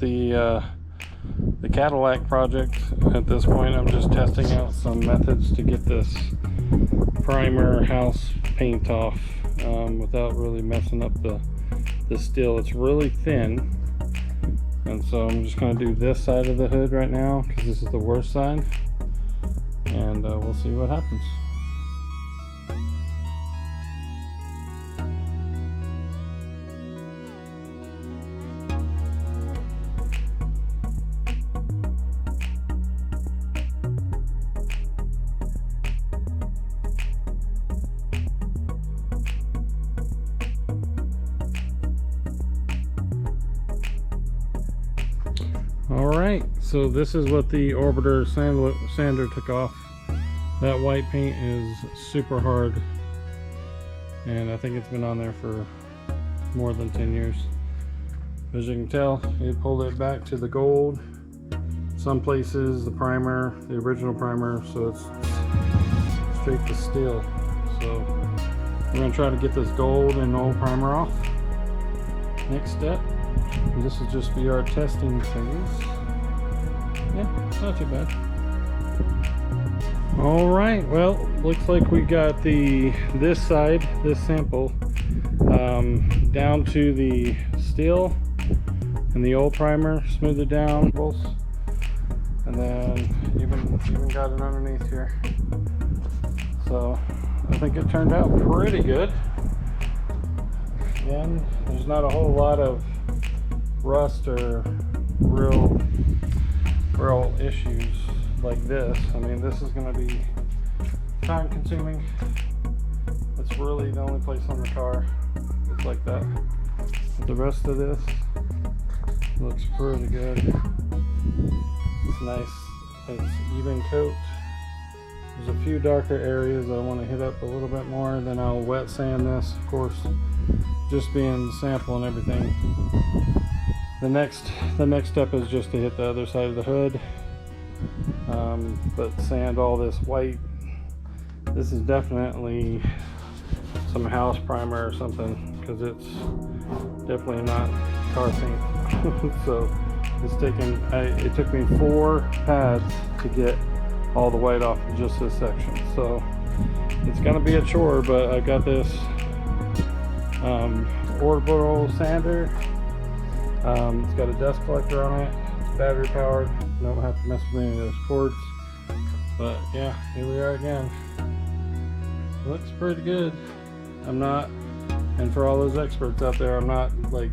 with the Cadillac project. At this point, I'm just testing out some methods to get this primer house paint off without really messing up the steel. It's really thin, and so I'm just going to do this side of the hood right now because this is the worst side, and we'll see what happens. Alright, so this is what the Orbiter sander took off. That white paint is super hard, and I think it's been on there for more than 10 years. As you can tell, it pulled it back to the gold. Some places the primer, the original primer, so it's straight to steel. So we're going to try to get this gold and old primer off. Next step. This will just be our testing phase. Yeah, it's not too bad. All right, well, looks like we got this side, this sample, down to the steel and the old primer, smooth it down, and then even got it underneath here. So I think it turned out pretty good. Again, there's not a whole lot of rust or real issues like this. I mean, this is going to be time consuming. It's really the only place on the car it's like that. But the rest of this looks pretty good. It's nice. It's even coat. There's a few darker areas I want to hit up a little bit more. Then I'll wet sand this, of course, just being the sample and everything. The next step is just to hit the other side of the hood, but sand all this white. This is definitely some house primer or something, because it's definitely not car paint. So it took me 4 pads to get all the white off of just this section. So it's gonna be a chore, but I got this orbital sander. It's got a dust collector on it. It's battery powered. Don't have to mess with any of those cords. But yeah, here we are again. Looks pretty good. I'm not, and for all those experts out there, I'm not like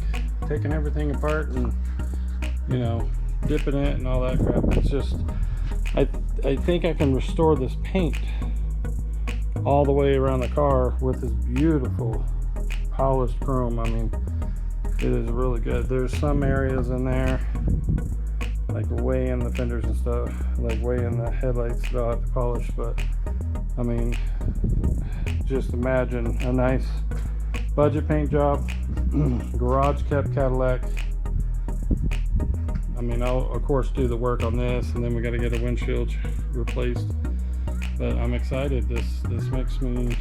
taking everything apart and, you know, dipping it and all that crap. It's just, I think I can restore this paint all the way around the car with this beautiful polished chrome. I mean, it is really good. There's some areas in there, like way in the fenders and stuff, like way in the headlights that I'll have to polish, but I mean, just imagine a nice budget paint job, garage kept Cadillac. I mean, I'll of course do the work on this, and then we got to get a windshield replaced, but I'm excited. This makes me,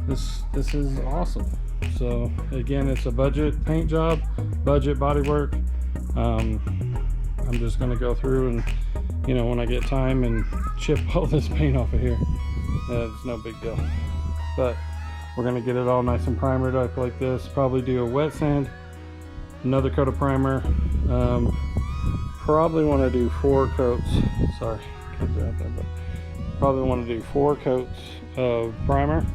this is awesome. So again, it's a budget paint job, budget body work. I'm just going to go through and, you know, when I get time, and chip all this paint off of here. It's no big deal, but we're going to get it all nice and primered up like this. Probably do a wet sand, another coat of primer. Probably want to do 4 coats. Sorry, kids are out there, but probably want to do 4 coats of primer,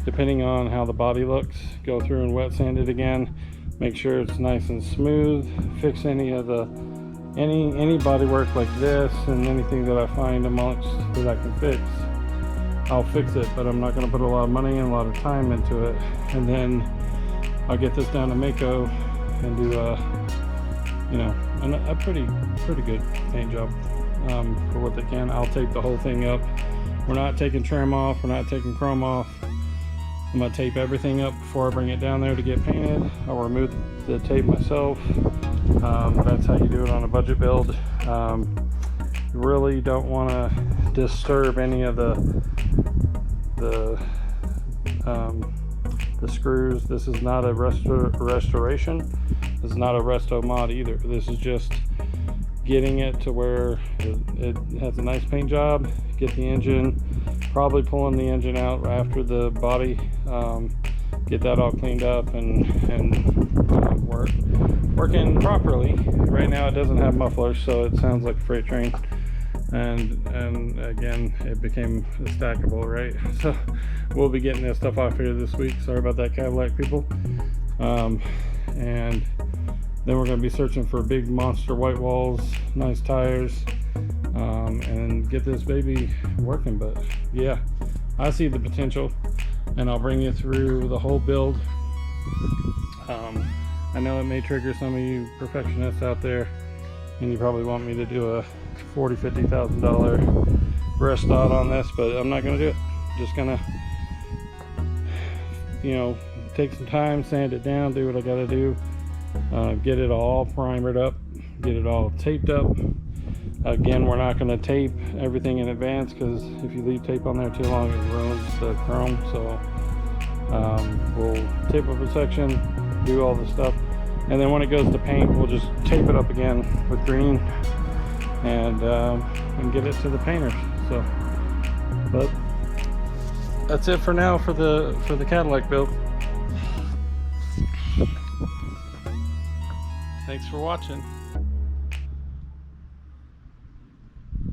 depending on how the body looks. Go through and wet sand it again, make sure it's nice and smooth, fix any of the any body work like this, and anything that I find amongst that I can fix, I'll fix it. But I'm not going to put a lot of money and a lot of time into it. And then I'll get this down to Mako and do a pretty good paint job for what they can. I'll tape the whole thing up. We're not taking trim off, we're not taking chrome off. I'm going to tape everything up before I bring it down there to get painted. I'll remove the tape myself. That's how you do it on a budget build. Really don't want to disturb any of the screws. This is not a restoration. This is not a resto mod either. This is just getting it to where it has a nice paint job, get the engine, probably pulling the engine out after the body, get that all cleaned up and working properly. Right now it doesn't have mufflers, so it sounds like a freight train, and again it became stackable, right? So we'll be getting that stuff off here this week. Sorry about that, Cadillac people. And then we're going to be searching for big monster white walls, nice tires, and get this baby working. But yeah, I see the potential, and I'll bring you through the whole build. I know it may trigger some of you perfectionists out there, and you probably want me to do a $40,000-$50,000 brush dot on this, but I'm not going to do it. Just gonna, take some time, sand it down, do what I got to do, get it all primered up, get it all taped up. Again, we're not going to tape everything in advance, because if you leave tape on there too long, it ruins the chrome. So we'll tape up a section, do all the stuff, and then when it goes to paint, we'll just tape it up again with green and get it to the painters. So, but that's it for now for the Cadillac build. Thanks for watching.